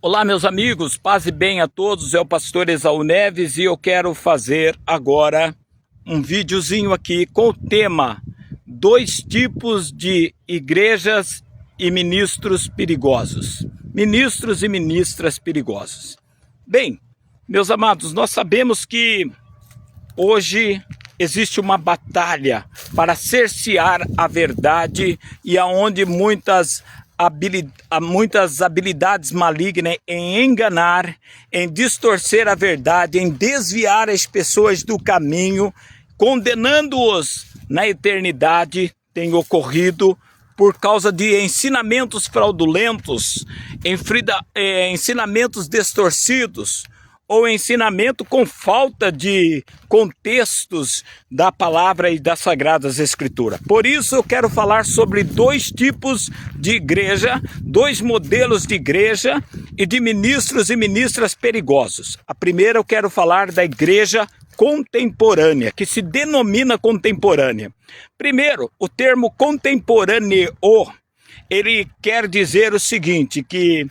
Olá, meus amigos, paz e bem a todos. É o pastor Esaú Neves e eu quero fazer agora um videozinho aqui com o tema: dois tipos de igrejas e ministros perigosos. Ministros e ministras perigosos. Bem, meus amados, nós sabemos que hoje existe uma batalha para cercear a verdade e aonde muitas habilidades malignas em enganar, em distorcer a verdade, em desviar as pessoas do caminho, condenando-os na eternidade, tem ocorrido por causa de ensinamentos fraudulentos, ensinamentos distorcidos, ou ensinamento com falta de contextos da palavra e das Sagradas Escrituras. Por isso eu quero falar sobre dois tipos de igreja, dois modelos de igreja e de ministros e ministras perigosos. A primeira eu quero falar da igreja contemporânea, que se denomina contemporânea. Primeiro, o termo contemporâneo, ele quer dizer o seguinte, que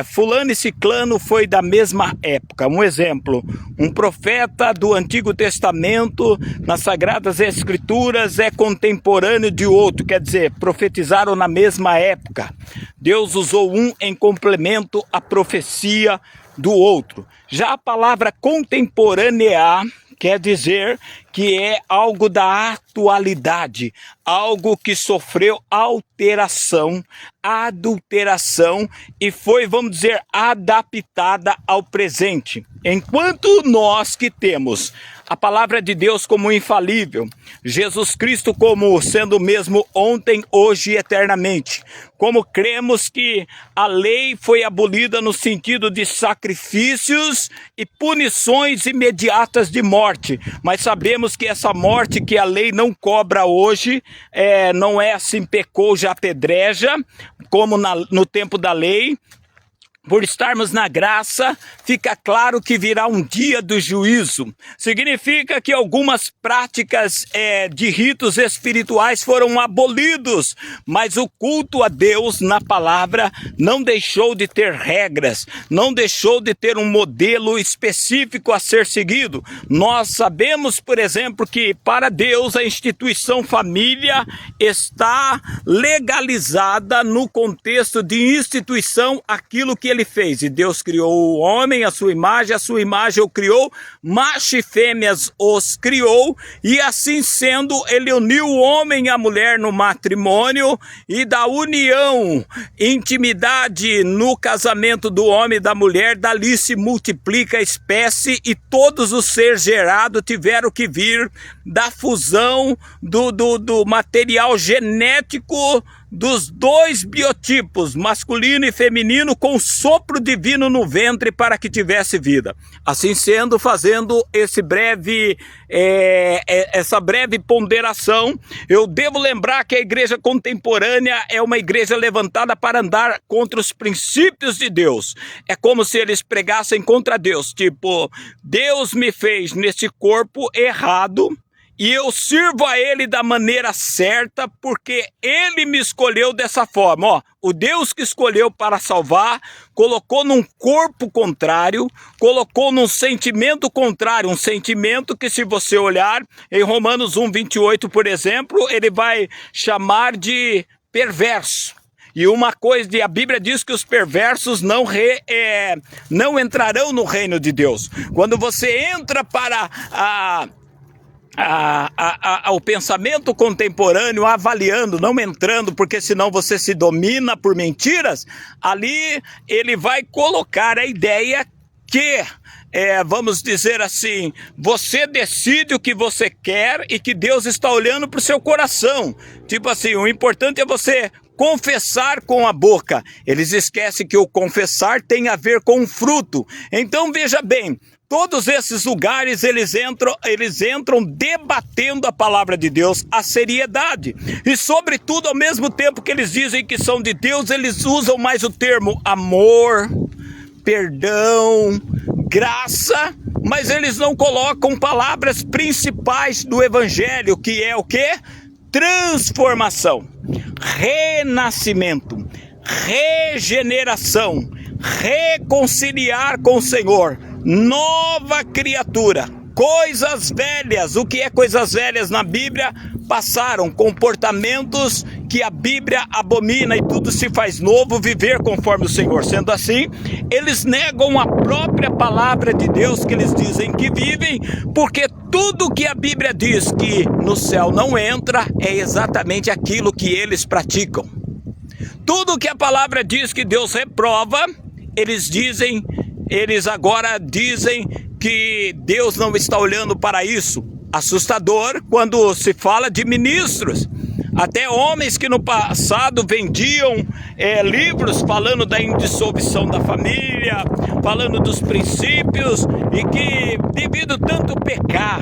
fulano e ciclano foi da mesma época. Um exemplo, um profeta do Antigo Testamento nas Sagradas Escrituras é contemporâneo de outro, quer dizer, profetizaram na mesma época. Deus usou um em complemento à profecia do outro. Já a palavra contemporânea quer dizer que é algo da atualidade, algo que sofreu alteração, adulteração e foi, vamos dizer, adaptada ao presente. Enquanto nós que temos a palavra de Deus como infalível, Jesus Cristo como sendo o mesmo ontem, hoje e eternamente, como cremos que a lei foi abolida no sentido de sacrifícios e punições imediatas de morte, mas sabemos que essa morte que a lei não cobra hoje, não é assim, pecou já apedreja, como no tempo da lei. Por estarmos na graça, fica claro que virá um dia do juízo. Significa que algumas práticas de ritos espirituais foram abolidos, mas o culto a Deus na palavra não deixou de ter regras, não deixou de ter um modelo específico a ser seguido. Nós sabemos, por exemplo, que para Deus a instituição família está legalizada no contexto de instituição aquilo que ele fez, e Deus criou o homem, a sua imagem o criou, macho e fêmeas os criou, e assim sendo, ele uniu o homem e a mulher no matrimônio, e da união, intimidade no casamento do homem e da mulher, dali se multiplica a espécie, e todos os seres gerados tiveram que vir da fusão do material genético dos dois biotipos, masculino e feminino, com o sopro divino no ventre para que tivesse vida. Assim sendo, fazendo essa breve ponderação, eu devo lembrar que a igreja contemporânea é uma igreja levantada para andar contra os princípios de Deus. É como se eles pregassem contra Deus, tipo, Deus me fez nesse corpo errado, e eu sirvo a Ele da maneira certa, porque Ele me escolheu dessa forma. O Deus que escolheu para salvar, colocou num corpo contrário, colocou num sentimento contrário, um sentimento que, se você olhar em Romanos 1:28, por exemplo, ele vai chamar de perverso. E uma coisa, a Bíblia diz que os perversos não entrarão no reino de Deus. Quando você entra para o pensamento contemporâneo, avaliando, não entrando, porque senão você se domina por mentiras, ali ele vai colocar a ideia que, vamos dizer assim, você decide o que você quer e que Deus está olhando para o seu coração. Tipo assim, o importante é você confessar com a boca. Eles esquecem que o confessar tem a ver com o fruto. Então veja bem, todos esses lugares eles entram debatendo a palavra de Deus, a seriedade. E sobretudo, ao mesmo tempo que eles dizem que são de Deus, eles usam mais o termo amor, perdão, graça, mas eles não colocam palavras principais do evangelho, que é o quê? Transformação, renascimento, regeneração, reconciliar com o Senhor, nova criatura. Coisas velhas, o que é coisas velhas na Bíblia? Passaram, comportamentos que a Bíblia abomina, e tudo se faz novo, viver conforme o Senhor. Sendo assim, eles negam a própria palavra de Deus que eles dizem que vivem, porque tudo que a Bíblia diz que no céu não entra é exatamente aquilo que eles praticam. Tudo que a palavra diz que Deus reprova, eles agora dizem que Deus não está olhando para isso. Assustador quando se fala de ministros, até homens que no passado vendiam livros falando da indissolução da família, falando dos princípios, e que devido tanto pecar,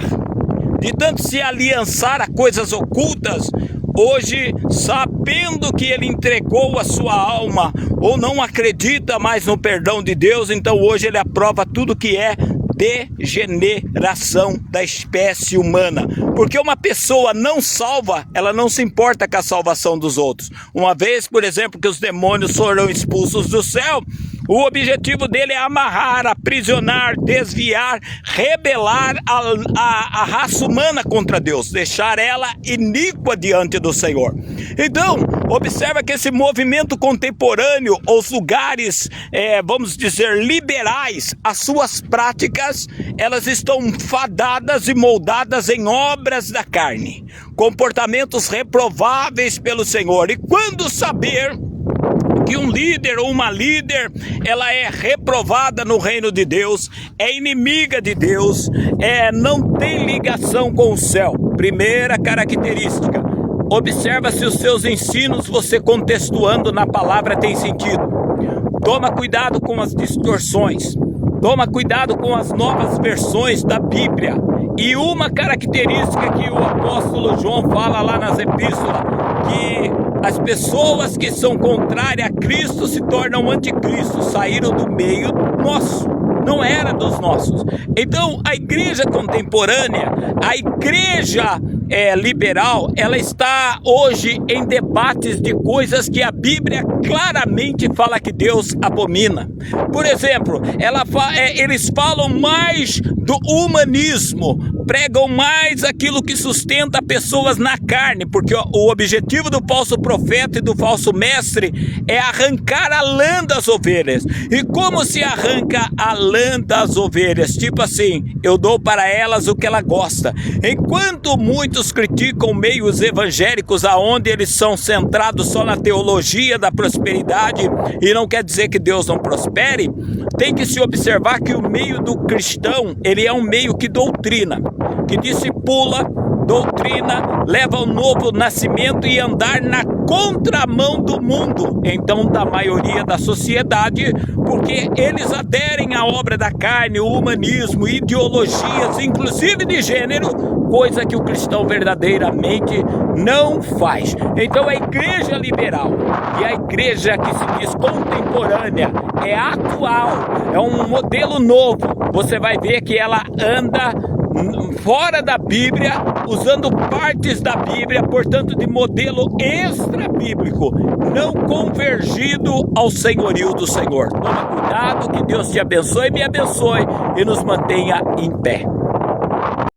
de tanto se aliançar a coisas ocultas, hoje, sabendo que ele entregou a sua alma, ou não acredita mais no perdão de Deus, então hoje ele aprova tudo que é degeneração da espécie humana. Porque uma pessoa não salva, ela não se importa com a salvação dos outros. Uma vez, por exemplo, que os demônios foram expulsos do céu, o objetivo dele é amarrar, aprisionar, desviar, rebelar a raça humana contra Deus, deixar ela iníqua diante do Senhor. Então, observa que esse movimento contemporâneo, os lugares, vamos dizer, liberais, as suas práticas, elas estão fadadas e moldadas em obras da carne, comportamentos reprováveis pelo Senhor. E quando saber que um líder ou uma líder, ela é reprovada no reino de Deus, é inimiga de Deus, não tem ligação com o céu. Primeira característica, observa se os seus ensinos, você contextuando na palavra, tem sentido. Toma cuidado com as distorções, toma cuidado com as novas versões da Bíblia. E uma característica que o apóstolo João fala lá nas epístolas, que as pessoas que são contrárias a Cristo se tornam anticristo, saíram do meio nosso, não era dos nossos. Então a igreja contemporânea, a igreja liberal, ela está hoje em debates de coisas que a Bíblia claramente fala que Deus abomina. Por exemplo, eles falam mais do humanismo, pregam mais aquilo que sustenta pessoas na carne, porque o objetivo do falso profeta e do falso mestre é arrancar a lã das ovelhas. E como se arranca a lã das ovelhas? Tipo assim, eu dou para elas o que ela gosta. Enquanto muitos criticam meios evangélicos aonde eles são centrados só na teologia da prosperidade, e não quer dizer que Deus não prospere, tem que se observar que o meio do cristão, ele é um meio que doutrina, que discipula, doutrina, leva ao novo nascimento e andar na contramão do mundo, então da maioria da sociedade, porque eles aderem à obra da carne, o humanismo, ideologias, inclusive de gênero, coisa que o cristão verdadeiramente não faz. Então a igreja liberal e a igreja que se diz contemporânea é atual, é um modelo novo. Você vai ver que ela anda fora da Bíblia, usando partes da Bíblia, portanto de modelo extra-bíblico, não convergido ao senhorio do Senhor. Toma cuidado, que Deus te abençoe, me abençoe e nos mantenha em pé.